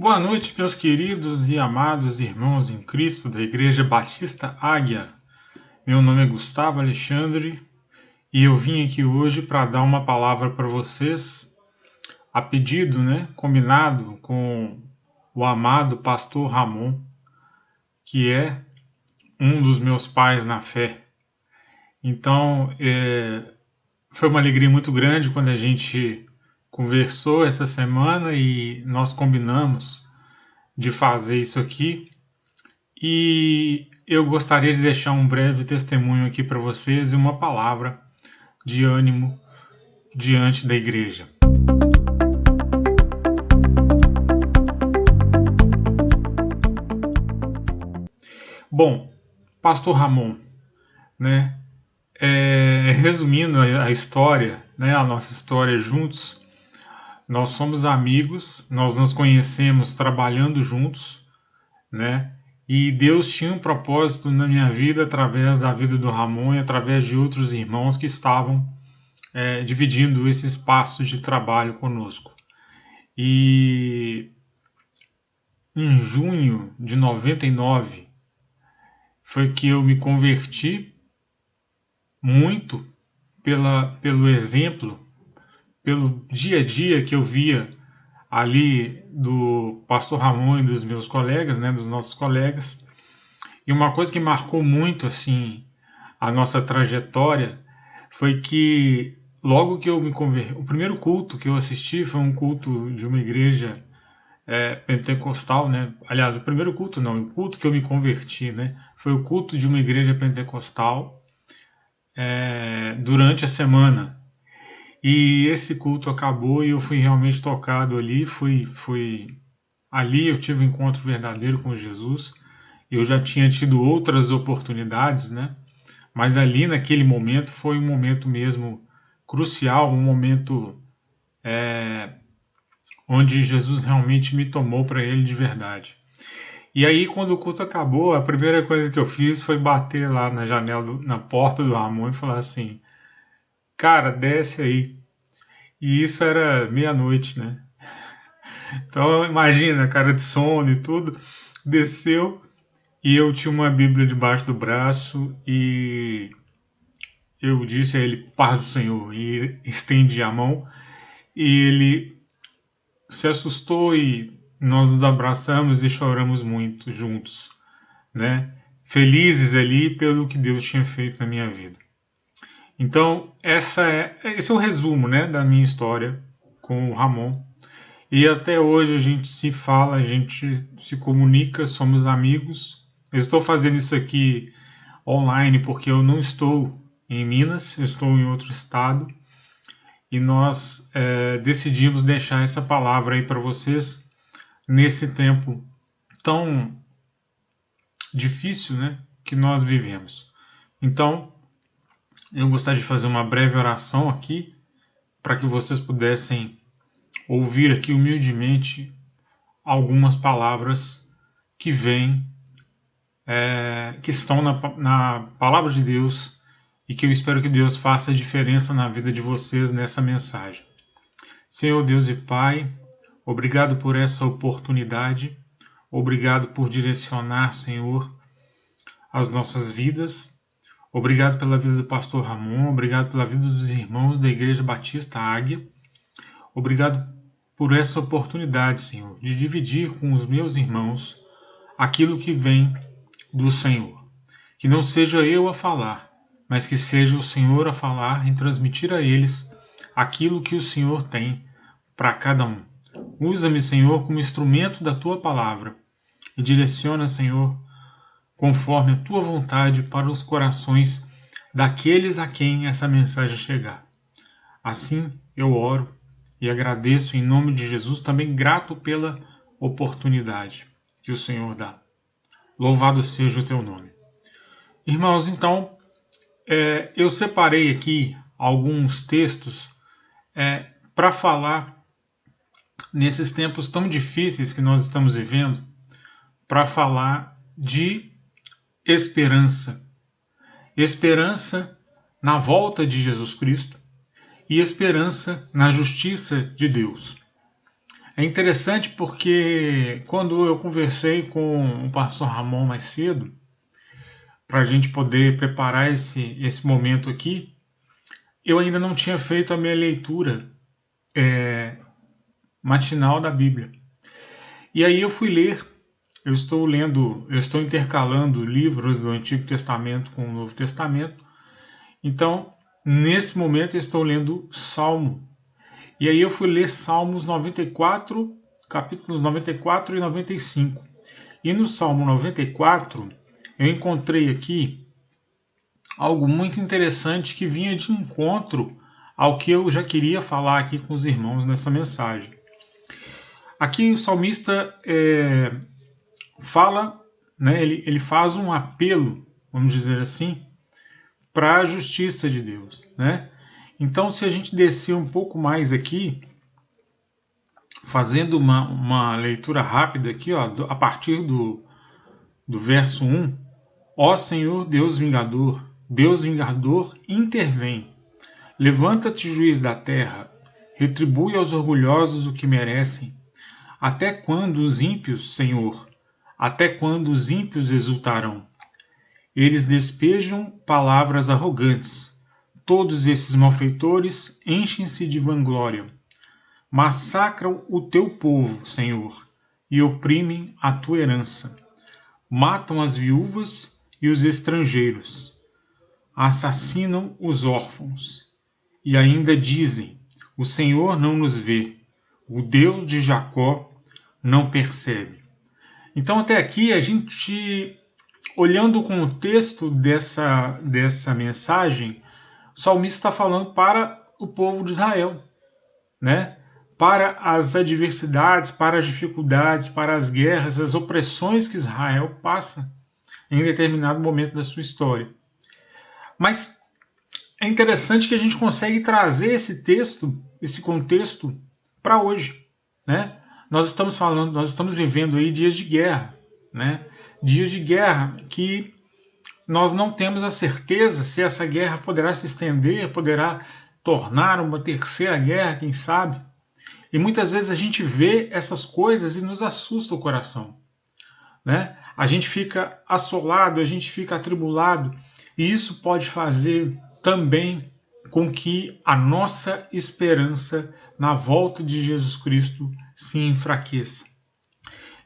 Boa noite, meus queridos e amados irmãos em Cristo da Igreja Batista Águia. Meu nome é Gustavo Alexandre e eu vim aqui hoje para dar uma palavra para vocês, a pedido, combinado com o amado pastor Ramon, que é um dos meus pais na fé. Então, foi uma alegria muito grande quando a gente conversou essa semana e nós combinamos de fazer isso aqui. E eu gostaria de deixar um breve testemunho aqui para vocês e uma palavra de ânimo diante da igreja. Bom, pastor Ramon, resumindo a história, a nossa história juntos, nós somos amigos, nós nos conhecemos trabalhando juntos, e Deus tinha um propósito na minha vida através da vida do Ramon e através de outros irmãos que estavam dividindo esse espaço de trabalho conosco. E em junho de 99 foi que eu me converti muito pelo exemplo, pelo dia a dia que eu via ali do pastor Ramon e dos meus colegas, dos nossos colegas. E uma coisa que marcou muito assim a nossa trajetória foi que logo que eu me converti, o primeiro culto que eu assisti foi um culto de uma igreja pentecostal, Aliás, o primeiro culto não, o culto que eu me converti, foi o culto de uma igreja pentecostal durante a semana. E esse culto acabou e eu fui realmente tocado ali, ali eu tive um encontro verdadeiro com Jesus. Eu já tinha tido outras oportunidades, mas ali naquele momento foi um momento mesmo crucial, um momento onde Jesus realmente me tomou para ele de verdade. E aí quando o culto acabou, a primeira coisa que eu fiz foi bater lá na janela, na porta do Ramon e falar assim: cara, desce aí. E isso era meia-noite, Então imagina, cara de sono e tudo, desceu e eu tinha uma Bíblia debaixo do braço e eu disse a ele: paz do Senhor, e estendi a mão e ele se assustou e nós nos abraçamos e choramos muito juntos, felizes ali pelo que Deus tinha feito na minha vida. Então esse é o resumo, da minha história com o Ramon. E até hoje a gente se fala, a gente se comunica, somos amigos. Eu estou fazendo isso aqui online porque eu não estou em Minas, eu estou em outro estado. E nós decidimos deixar essa palavra aí para vocês nesse tempo tão difícil, que nós vivemos. Então, eu gostaria de fazer uma breve oração aqui para que vocês pudessem ouvir aqui humildemente algumas palavras que vêm, que estão na palavra de Deus e que eu espero que Deus faça a diferença na vida de vocês nessa mensagem. Senhor Deus e Pai, obrigado por essa oportunidade, obrigado por direcionar, Senhor, as nossas vidas, obrigado pela vida do pastor Ramon, obrigado pela vida dos irmãos da Igreja Batista Águia, obrigado por essa oportunidade, Senhor, de dividir com os meus irmãos aquilo que vem do Senhor. Que não seja eu a falar, mas que seja o Senhor a falar e transmitir a eles aquilo que o Senhor tem para cada um. Usa-me, Senhor, como instrumento da Tua palavra e direciona, Senhor, conforme a Tua vontade para os corações daqueles a quem essa mensagem chegar. Assim eu oro e agradeço em nome de Jesus, também grato pela oportunidade que o Senhor dá. Louvado seja o Teu nome. Irmãos, então, eu separei aqui alguns textos para falar nesses tempos tão difíceis que nós estamos vivendo, para falar de esperança. Esperança na volta de Jesus Cristo e esperança na justiça de Deus. É interessante porque quando eu conversei com o pastor Ramon mais cedo, para a gente poder preparar esse momento aqui, eu ainda não tinha feito a minha leitura matinal da Bíblia. E aí eu fui ler, eu estou intercalando livros do Antigo Testamento com o Novo Testamento. Então, nesse momento eu estou lendo Salmo. E aí eu fui ler Salmos 94, capítulos 94 e 95. E no Salmo 94, eu encontrei aqui algo muito interessante que vinha de encontro ao que eu já queria falar aqui com os irmãos nessa mensagem. Aqui o salmista fala, né, ele faz um apelo, vamos dizer assim, para a justiça de Deus, né? Então, se a gente descer um pouco mais aqui, fazendo uma leitura rápida aqui, ó, a partir do verso 1, ó Senhor Deus Vingador, intervém. Levanta-te, juiz da terra, retribui aos orgulhosos o que merecem. Até quando os ímpios, Senhor, até quando os ímpios exultarão? Eles despejam palavras arrogantes. Todos esses malfeitores enchem-se de vanglória. Massacram o teu povo, Senhor, e oprimem a tua herança. Matam as viúvas e os estrangeiros. Assassinam os órfãos. E ainda dizem: o Senhor não nos vê. O Deus de Jacó não percebe. Então, até aqui, a gente, olhando o contexto dessa mensagem, o salmista está falando para o povo de Israel, né? Para as adversidades, para as dificuldades, para as guerras, as opressões que Israel passa em determinado momento da sua história. Mas é interessante que a gente consegue trazer esse texto, esse contexto, para hoje, né? Nós estamos vivendo aí dias de guerra, né? Dias de guerra que nós não temos a certeza se essa guerra poderá se estender, poderá tornar uma terceira guerra, quem sabe? E muitas vezes a gente vê essas coisas e nos assusta o coração, né? A gente fica assolado, a gente fica atribulado, e isso pode fazer também com que a nossa esperança na volta de Jesus Cristo se enfraqueça.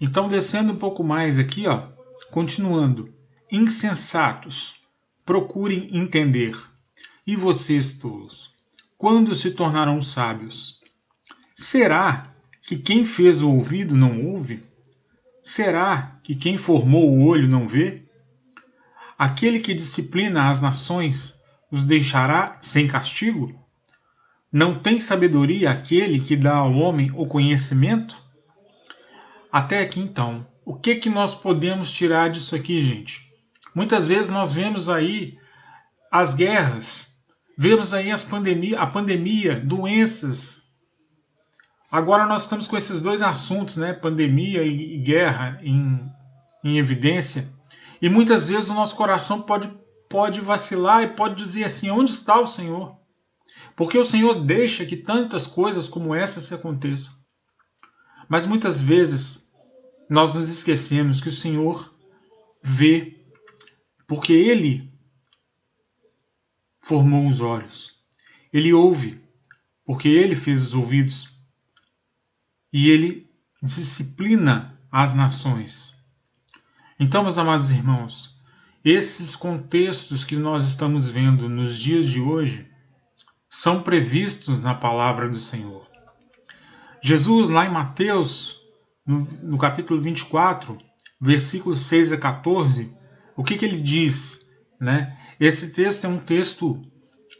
Então, descendo um pouco mais aqui, ó, continuando. Insensatos, procurem entender. E vocês, tolos, quando se tornarão sábios? Será que quem fez o ouvido não ouve? Será que quem formou o olho não vê? Aquele que disciplina as nações os deixará sem castigo? Não tem sabedoria aquele que dá ao homem o conhecimento? Até aqui então, o que nós podemos tirar disso aqui, gente? Muitas vezes nós vemos aí as guerras, vemos aí a pandemia, doenças. Agora nós estamos com esses dois assuntos, né? Pandemia e guerra em evidência. E muitas vezes o nosso coração pode vacilar e pode dizer assim: onde está o Senhor? Porque o Senhor deixa que tantas coisas como essa se aconteçam. Mas muitas vezes nós nos esquecemos que o Senhor vê, porque Ele formou os olhos. Ele ouve, porque Ele fez os ouvidos. E Ele disciplina as nações. Então, meus amados irmãos, esses contextos que nós estamos vendo nos dias de hoje são previstos na palavra do Senhor. Jesus, lá em Mateus, no capítulo 24, versículos 6 a 14, o que ele diz? Né? Esse texto é um texto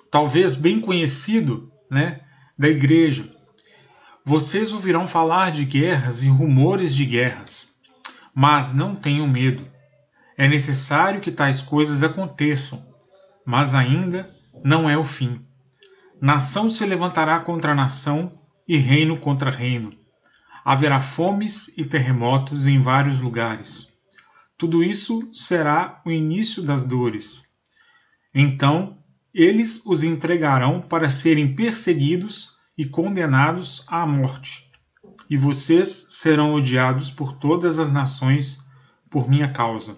talvez bem conhecido, né, da igreja. Vocês ouvirão falar de guerras e rumores de guerras, mas não tenham medo. É necessário que tais coisas aconteçam, mas ainda não é o fim. Nação se levantará contra nação e reino contra reino. Haverá fomes e terremotos em vários lugares. Tudo isso será o início das dores. Então, eles os entregarão para serem perseguidos e condenados à morte. e vocês serão odiados por todas as nações por minha causa.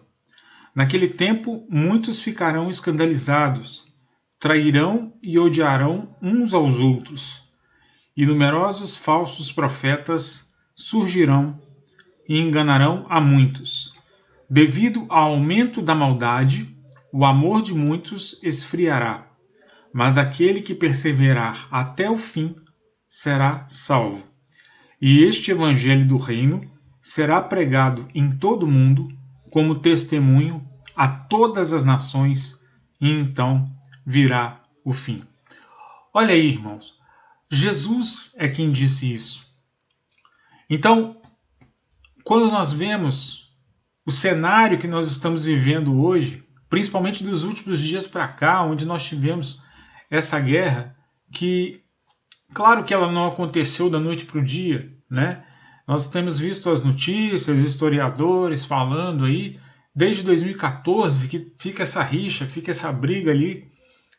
Naquele tempo, muitos ficarão escandalizados, trairão e odiarão uns aos outros, e numerosos falsos profetas surgirão e enganarão a muitos. Devido ao aumento da maldade, o amor de muitos esfriará, mas aquele que perseverar até o fim será salvo. E este evangelho do reino será pregado em todo o mundo como testemunho a todas as nações, e então virá o fim. Olha aí, irmãos, Jesus é quem disse isso. Então, quando nós vemos o cenário que nós estamos vivendo hoje, principalmente dos últimos dias para cá, onde nós tivemos essa guerra, que, claro que ela não aconteceu da noite para o dia, né? Nós temos visto as notícias, historiadores falando aí, desde 2014, que fica essa rixa, fica essa briga ali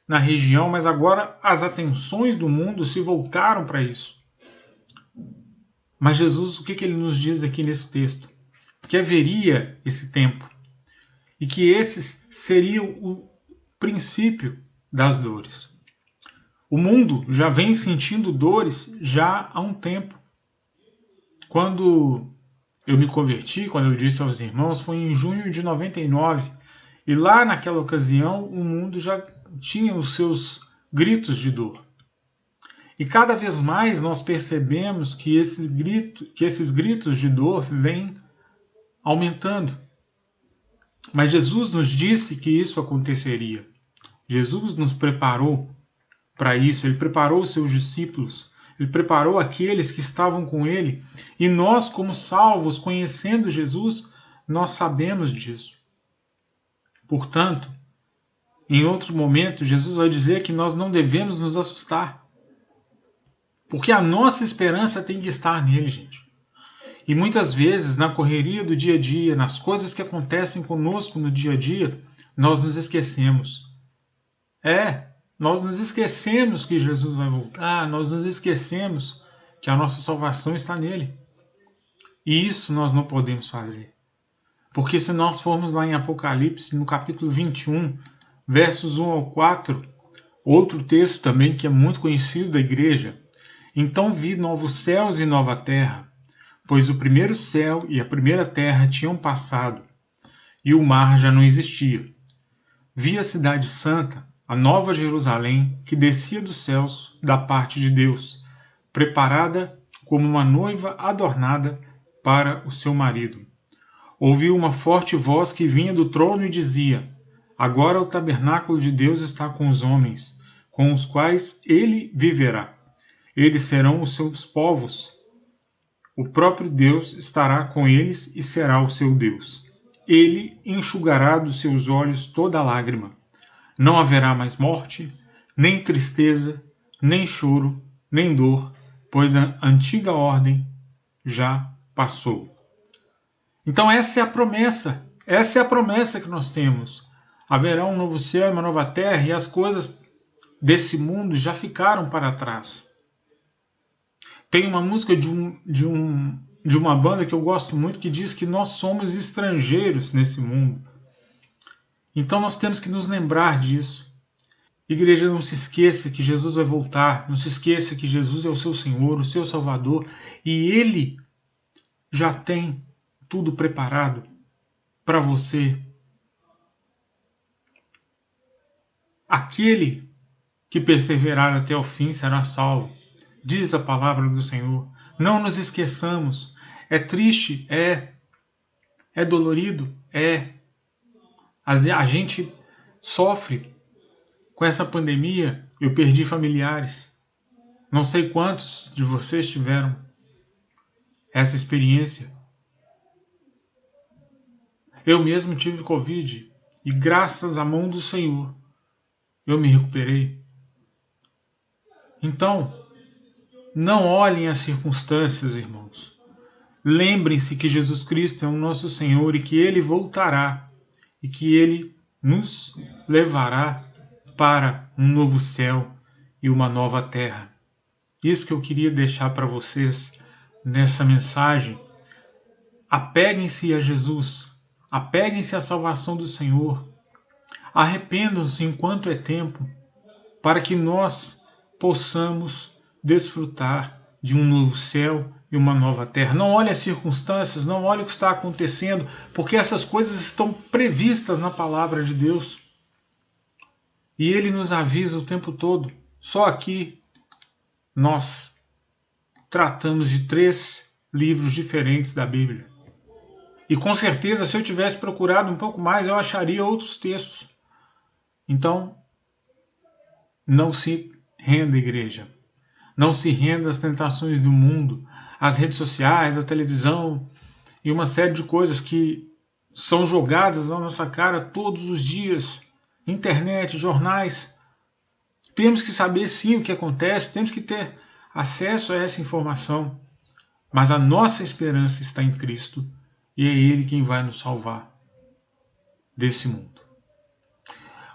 na região, mas agora as atenções do mundo se voltaram para isso. Mas Jesus, o que ele nos diz aqui nesse texto? Que haveria esse tempo e que esses seriam o princípio das dores. O mundo já vem sentindo dores já há um tempo. Quando eu me converti, quando eu disse aos irmãos, foi em junho de 99. E lá naquela ocasião o mundo já tinha os seus gritos de dor. E cada vez mais nós percebemos que esses gritos de dor vêm aumentando. Mas Jesus nos disse que isso aconteceria. Jesus nos preparou para isso, ele preparou os seus discípulos, ele preparou aqueles que estavam com ele, e nós, como salvos, conhecendo Jesus, nós sabemos disso. Portanto, em outro momento, Jesus vai dizer que nós não devemos nos assustar, porque a nossa esperança tem que estar nele, gente. E muitas vezes, na correria do dia a dia, nas coisas que acontecem conosco no dia a dia, nós nos esquecemos. Nós nos esquecemos que Jesus vai voltar, nós nos esquecemos que a nossa salvação está nele. E isso nós não podemos fazer. Porque se nós formos lá em Apocalipse, no capítulo 21, versos 1 ao 4, outro texto também que é muito conhecido da igreja, então vi novos céus e nova terra, pois o primeiro céu e a primeira terra tinham passado, e o mar já não existia. Vi a cidade santa, a nova Jerusalém, que descia dos céus da parte de Deus, preparada como uma noiva adornada para o seu marido. Ouvi uma forte voz que vinha do trono e dizia: agora o tabernáculo de Deus está com os homens, com os quais ele viverá. Eles serão os seus povos. O próprio Deus estará com eles e será o seu Deus. Ele enxugará dos seus olhos toda lágrima. Não haverá mais morte, nem tristeza, nem choro, nem dor, pois a antiga ordem já passou. Então essa é a promessa que nós temos. Haverá um novo céu e uma nova terra, e as coisas desse mundo já ficaram para trás. Tem uma música de uma banda que eu gosto muito que diz que nós somos estrangeiros nesse mundo. Então nós temos que nos lembrar disso. Igreja, não se esqueça que Jesus vai voltar, não se esqueça que Jesus é o seu Senhor, o seu Salvador, e Ele já tem tudo preparado para você. Aquele que perseverar até o fim será salvo, diz a palavra do Senhor. Não nos esqueçamos. É triste? É dolorido? A gente sofre com essa pandemia. Eu perdi familiares. Não sei quantos de vocês tiveram essa experiência. Eu mesmo tive Covid e graças à mão do Senhor eu me recuperei. Então, não olhem as circunstâncias, irmãos. Lembrem-se que Jesus Cristo é o nosso Senhor e que Ele voltará e que Ele nos levará para um novo céu e uma nova terra. Isso que eu queria deixar para vocês nessa mensagem: apeguem-se a Jesus, apeguem-se à salvação do Senhor, arrependam-se enquanto é tempo, para que nós possamos desfrutar de um novo céu e uma nova terra. Não olhe as circunstâncias, não olhe o que está acontecendo, porque essas coisas estão previstas na palavra de Deus. E Ele nos avisa o tempo todo. Só aqui nós tratamos de 3 livros diferentes da Bíblia. E com certeza, se eu tivesse procurado um pouco mais, eu acharia outros textos. Então, não se renda, igreja. Não se renda às tentações do mundo, às redes sociais, à televisão e uma série de coisas que são jogadas na nossa cara todos os dias. Internet, jornais. Temos que saber sim o que acontece, temos que ter acesso a essa informação. Mas a nossa esperança está em Cristo e é Ele quem vai nos salvar desse mundo.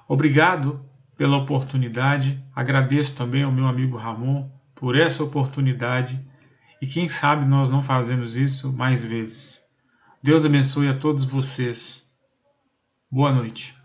Obrigado pela oportunidade. Agradeço também ao meu amigo Ramon por essa oportunidade. E quem sabe nós não fazemos isso mais vezes. Deus abençoe a todos vocês. Boa noite.